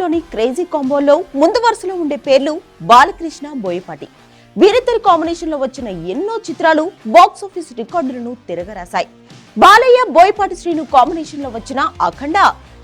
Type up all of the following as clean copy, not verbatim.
లోని క్రేజీ కాంబోలో ముందు వరుసలో ఉండే పేర్లు బాలకృష్ణ, బోయపాటి. వీరిద్దరి కాంబినేషన్ లో వచ్చిన ఎన్నో చిత్రాలు బాక్స్ ఆఫీస్ రికార్డులను తిరగరాశాయి. బాలయ్య, బోయపాటి శ్రీను కాంబినేషన్ లో వచ్చిన అఖండ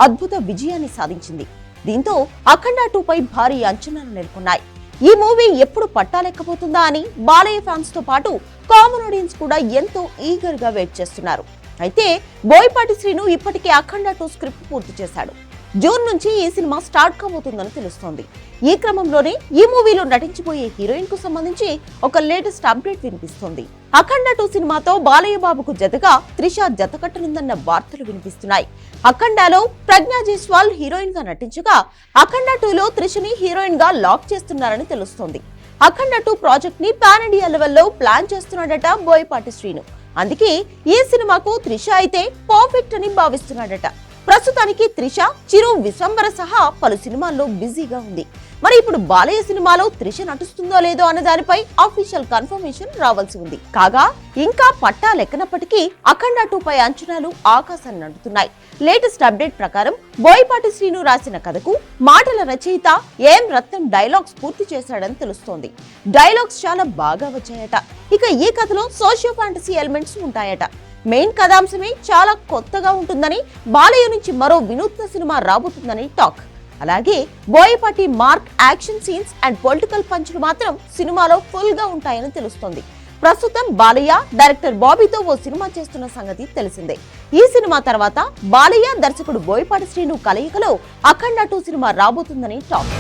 అద్భుత విజయాన్ని సాధించింది. దీంతో అఖండ 2 పై భారీ అంచనాలు నెలకొన్నాయి. ఈ మూవీ ఎప్పుడు పట్టాలెక్కబోతుందా అని బాలయ్య ఫ్యాన్స్ తో పాటు కామన్ ఆడియన్స్ కూడా ఎంతో ఈగర్ గా వెయిట్ చేస్తున్నారు. అయితే బోయపాటి శ్రీను ఇప్పటికే అఖండ 2 స్క్రిప్ట్ పూర్తి చేశాడు. జూన్ నుంచి ఈ సినిమా స్టార్ట్ కాబోతుందని తెలుస్తోంది. ఈ క్రమంలోనే ఈ మూవీలో నటించబోయే హీరోయిన్ కు సంబంధించి ఒక లేటెస్ట్ అప్డేట్ వినిపిస్తోంది. అఖండ 2 సినిమాతో బాలయ్య బాబుకు జతగా త్రిష జతకట్టనుందన్న వార్తలు వినిపిస్తున్నాయి. అఖండలో ప్రజ్ఞా జైస్వాల్ హీరోయిన్ గా నటించగా అఖండ 2లో త్రిషని హీరోయిన్ గా లాక్ చేస్తున్నారని తెలుస్తోంది. అఖండ 2 ప్రాజెక్ట్ ని పాన్ ఇండియా లెవెల్లో ప్లాన్ చేస్తున్నాడట బోయపాటి శ్రీను. అందుకే ఈ సినిమాకు త్రిష అయితే పర్ఫెక్ట్ అని భావిస్తున్నాడట. ప్రస్తుతానికి త్రిష, చిరు, విశ్వంబర సహా పలు సినిమాల్లో బిజీగా ఉంది. మరి ఇప్పుడు బాలయ్య సినిమాలో త్రిష నటిస్తుందో లేదో అన్న దానిపై అఫీషియల్ కన్ఫర్మేషన్ రావాల్సి ఉంది. కాగా ఇంకా పట్టాలెక్కనప్పటికీ అఖండ 2 పై అంచనాలు ఆకాశాన్ని అంటున్నాయి. లేటెస్ట్ అప్డేట్ ప్రకారం బోయపాటి శ్రీను రాసిన కథకు మాటల రచయిత ఏం రత్నం డైలాగ్స్ పూర్తి చేశాడని తెలుస్తోంది. డైలాగ్స్ చాలా బాగా వచ్చాయట. ఇక ఈ కథలో సోషియో ఫ్యాంటసీ ఎలిమెంట్స్ ఉంటాయట. మెయిన్ కథాంశమే చాలా కొత్తగా ఉంటుందని, బాలయ్య నుంచి మరో వినూత్న సినిమా రాబోతుందని టాక్. అలాగే Boyapati mark action scenes and political పంచులు మాత్రం సినిమాలో ఫుల్ గా ఉంటాయని తెలుస్తోంది. ప్రస్తుతం బాలయ్య డైరెక్టర్ బాబీతో ఓ సినిమా చేస్తున్న సంగతి తెలిసిందే. ఈ సినిమా తర్వాత బాలయ్య, దర్శకుడు బోయపాటి శ్రీను కలయికలో అఖండ 2 సినిమా రాబోతుందని టాక్.